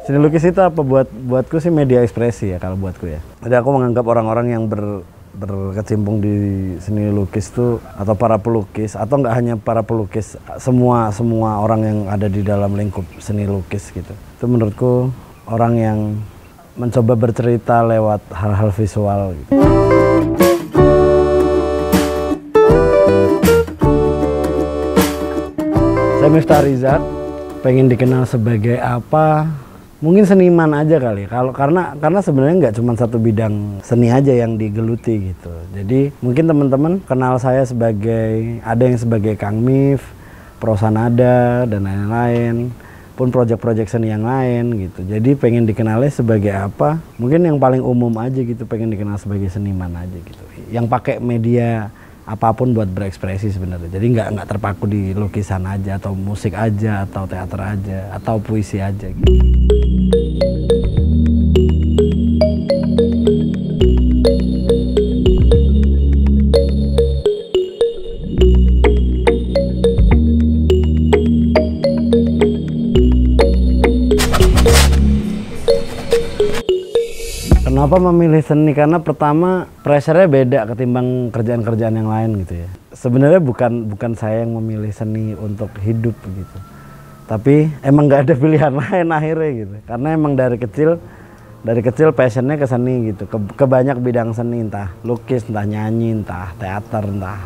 Seni lukis itu apa buatku sih media ekspresi ya kalau buatku ya. Jadi aku menganggap orang-orang yang berkecimpung di seni lukis tuh atau para pelukis atau nggak hanya para pelukis, semua orang yang ada di dalam lingkup seni lukis gitu. Itu menurutku orang yang mencoba bercerita lewat hal-hal visual gitu. Saya Miftah Rizak, pengen dikenal sebagai apa? Mungkin seniman aja kali. Karena sebenarnya nggak cuma satu bidang seni aja yang digeluti gitu. Jadi mungkin teman-teman kenal saya sebagai, ada yang sebagai Kang Mif, Prosanada dan lain-lain, pun proyek-proyek seni yang lain gitu. Jadi pengen dikenalnya sebagai apa? Mungkin yang paling umum aja gitu, pengen dikenal sebagai seniman aja gitu. Yang pakai media apapun buat berekspresi sebenarnya. Jadi nggak terpaku di lukisan aja atau musik aja atau teater aja atau puisi aja gitu. Kenapa memilih seni? Karena pertama pressure-nya beda ketimbang kerjaan-kerjaan yang lain gitu ya. Sebenarnya bukan saya yang memilih seni untuk hidup gitu. Tapi emang nggak ada pilihan lain akhirnya gitu. Karena emang dari kecil passionnya ke seni gitu. Ke banyak bidang seni, entah lukis, entah nyanyi, entah teater, entah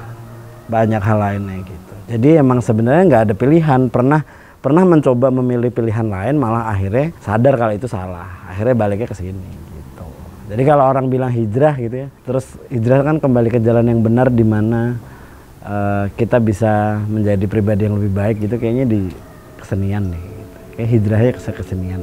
banyak hal lainnya gitu. Jadi emang sebenarnya nggak ada pilihan. Pernah mencoba memilih pilihan lain, malah akhirnya sadar kalau itu salah. Akhirnya baliknya ke sini. Jadi kalau orang bilang hijrah gitu ya, terus hijrah kan kembali ke jalan yang benar di mana kita bisa menjadi pribadi yang lebih baik gitu, kayaknya di kesenian nih. Gitu. Kayak hijrahnya ke kesenian.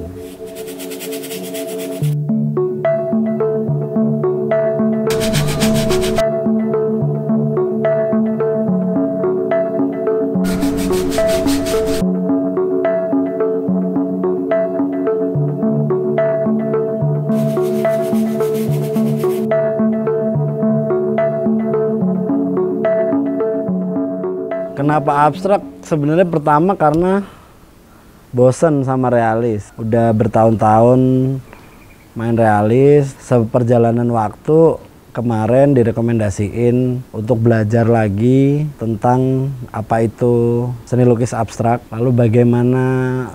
Kenapa abstrak? Sebenarnya pertama karena bosen sama realis. Udah bertahun-tahun main realis, seperjalanan waktu kemarin direkomendasiin untuk belajar lagi tentang apa itu seni lukis abstrak. Lalu bagaimana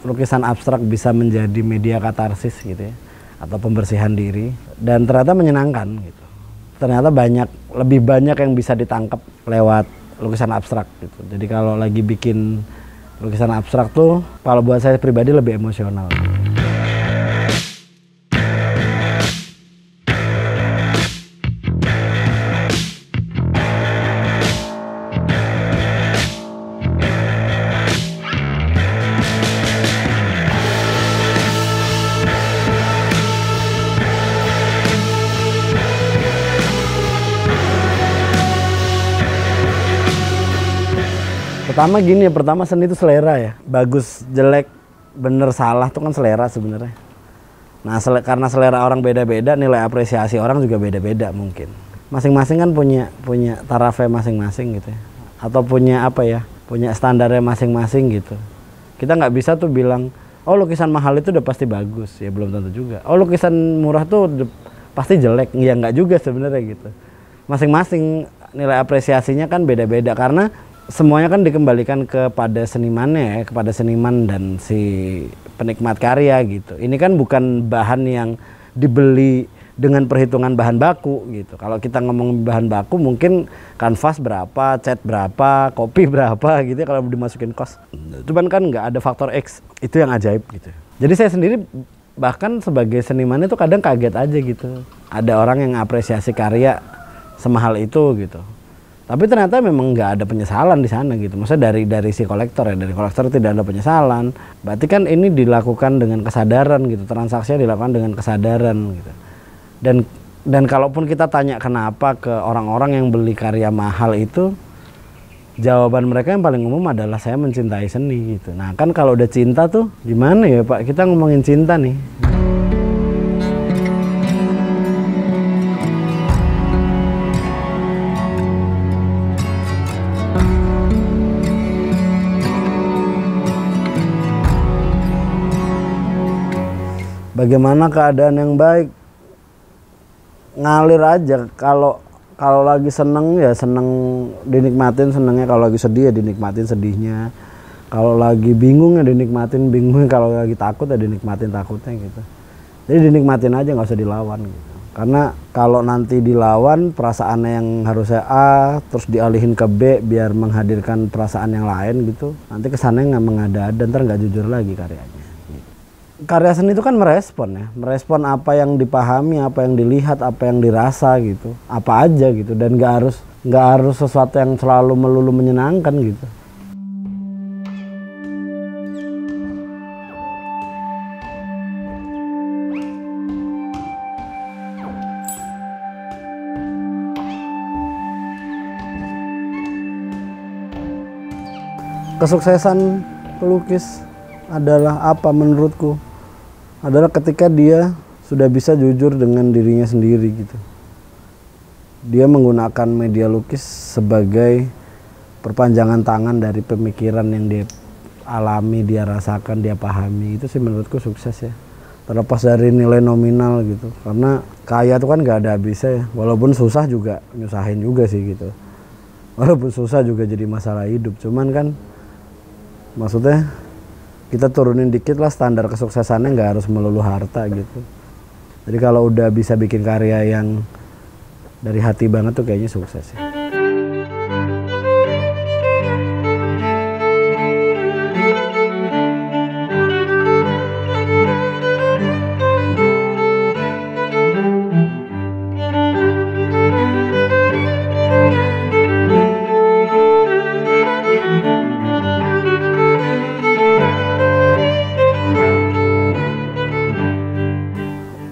lukisan abstrak bisa menjadi media katarsis gitu ya, atau pembersihan diri. Dan ternyata menyenangkan gitu. Ternyata lebih banyak yang bisa ditangkap lewat lukisan abstrak gitu. Jadi kalau lagi bikin lukisan abstrak tuh, kalau buat saya pribadi lebih emosional. Pertama seni itu selera ya. Bagus, jelek, bener, salah tuh kan selera sebenarnya. Nah, karena selera orang beda-beda, nilai apresiasi orang juga beda-beda mungkin. Masing-masing kan punya tarafnya masing-masing gitu ya. Atau punya punya standarnya masing-masing gitu. Kita nggak bisa tuh bilang, oh lukisan mahal itu udah pasti bagus. Ya belum tentu juga. Oh lukisan murah tuh pasti jelek. Ya nggak juga sebenarnya gitu. Masing-masing nilai apresiasinya kan beda-beda karena semuanya kan dikembalikan kepada senimannya ya, kepada seniman dan si penikmat karya gitu. Ini kan bukan bahan yang dibeli dengan perhitungan bahan baku gitu. Kalau kita ngomong bahan baku mungkin kanvas berapa, cat berapa, kopi berapa gitu ya kalau dimasukin kos. Cuman kan nggak ada faktor X, itu yang ajaib gitu. Jadi saya sendiri bahkan sebagai seniman itu kadang kaget aja gitu. Ada orang yang apresiasi karya semahal itu gitu. Tapi ternyata memang nggak ada penyesalan di sana gitu. Maksudnya dari si kolektor ya, dari kolektor tidak ada penyesalan. Berarti kan ini dilakukan dengan kesadaran gitu, transaksinya dilakukan dengan kesadaran gitu. Dan kalaupun kita tanya kenapa ke orang-orang yang beli karya mahal itu, jawaban mereka yang paling umum adalah saya mencintai seni gitu. Nah kan kalau udah cinta tuh gimana ya Pak? Kita ngomongin cinta nih. bagaimana keadaan yang baik, ngalir aja. Kalau lagi seneng ya seneng, dinikmatin senengnya, kalau lagi sedih ya dinikmatin sedihnya, kalau lagi bingung ya dinikmatin bingungnya, kalau lagi takut ya dinikmatin takutnya gitu. Jadi dinikmatin aja, nggak usah dilawan gitu. Karena kalau nanti dilawan, perasaannya yang harusnya A terus dialihin ke B biar menghadirkan perasaan yang lain gitu, nanti kesannya nggak mengada-ada, ntar nggak jujur lagi karyanya gitu. Karya seni itu kan merespon ya, merespon apa yang dipahami, apa yang dilihat, apa yang dirasa gitu, apa aja gitu. Dan nggak harus sesuatu yang selalu melulu menyenangkan gitu. Kesuksesan pelukis adalah apa menurutku? Adalah ketika dia sudah bisa jujur dengan dirinya sendiri gitu. Dia menggunakan media lukis sebagai perpanjangan tangan dari pemikiran yang dia alami, dia rasakan, dia pahami. Itu sih menurutku sukses ya. Terlepas dari nilai nominal gitu. Karena kaya itu kan gak ada habisnya ya. Walaupun susah juga nyusahin juga sih gitu. Walaupun susah juga jadi masalah hidup. Cuman kan maksudnya kita turunin dikit lah standar kesuksesannya, nggak harus melulu harta gitu. Jadi kalau udah bisa bikin karya yang dari hati banget tuh kayaknya sukses ya.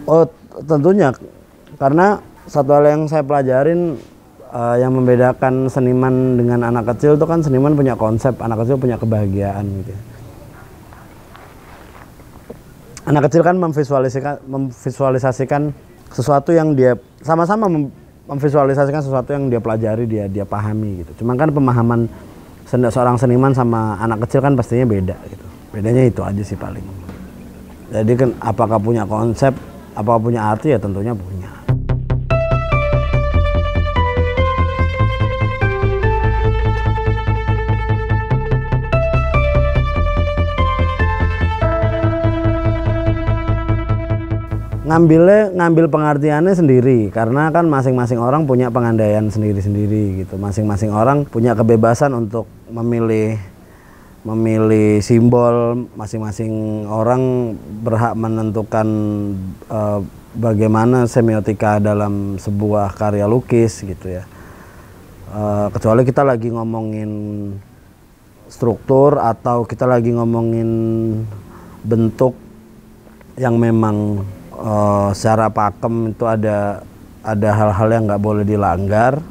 Oh tentunya, karena satu hal yang saya pelajarin yang membedakan seniman dengan anak kecil itu kan seniman punya konsep, anak kecil punya kebahagiaan gitu. Anak kecil kan memvisualisasikan sesuatu yang dia sama-sama memvisualisasikan sesuatu yang dia pelajari, dia pahami gitu. Cuman kan pemahaman seorang seniman sama anak kecil kan pastinya beda gitu. Bedanya itu aja sih paling. Jadi kan apakah punya konsep, apakah punya arti, ya tentunya punya. Ngambil pengertiannya sendiri, karena kan masing-masing orang punya pengandaian sendiri-sendiri gitu. Masing-masing orang punya kebebasan untuk memilih simbol, masing-masing orang berhak menentukan bagaimana semiotika dalam sebuah karya lukis gitu ya. Kecuali kita lagi ngomongin struktur atau kita lagi ngomongin bentuk yang memang secara pakem itu ada hal-hal yang nggak boleh dilanggar,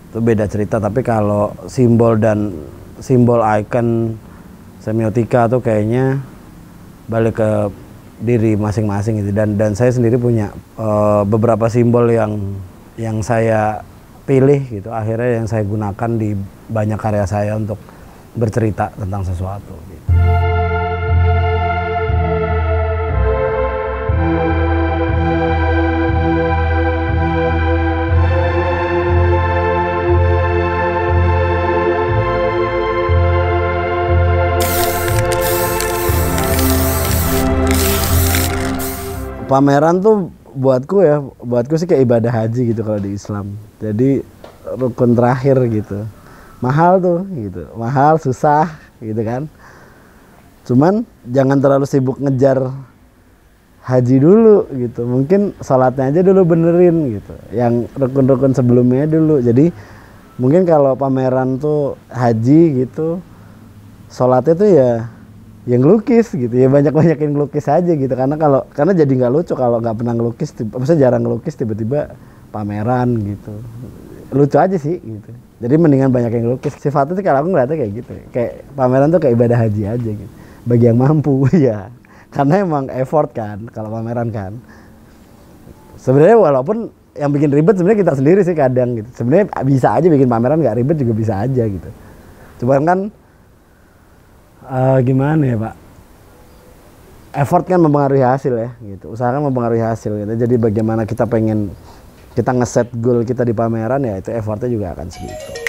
itu beda cerita. Tapi kalau simbol icon semiotika tuh kayaknya balik ke diri masing-masing gitu. Dan saya sendiri punya beberapa simbol yang saya pilih gitu, akhirnya yang saya gunakan di banyak karya saya untuk bercerita tentang sesuatu gitu. Pameran tuh buatku sih kayak ibadah haji gitu kalau di Islam. Jadi rukun terakhir gitu. Mahal tuh gitu, mahal, susah gitu kan. Cuman jangan terlalu sibuk ngejar haji dulu gitu. Mungkin sholatnya aja dulu benerin gitu. Yang rukun-rukun sebelumnya dulu. Jadi mungkin kalau pameran tuh haji gitu, sholatnya tuh ya yang ngelukis gitu ya, banyak-banyakin ngelukis aja gitu. Karena jadi nggak lucu kalau nggak pernah ngelukis, maksudnya jarang ngelukis tiba-tiba pameran gitu, lucu aja sih gitu. Jadi mendingan banyak yang ngelukis. Sifatnya tuh kalau aku ngeliatnya kayak gitu, kayak pameran tuh kayak ibadah haji aja gitu, bagi yang mampu ya, karena emang effort kan kalau pameran kan. Sebenarnya walaupun yang bikin ribet sebenarnya kita sendiri sih kadang gitu. Sebenarnya bisa aja bikin pameran nggak ribet juga bisa aja gitu. Cuman kan gimana ya Pak, effort kan mempengaruhi hasil ya gitu, usaha kan mempengaruhi hasil gitu. Jadi bagaimana kita pengen kita ngeset goal kita di pameran ya itu effortnya juga akan segitu.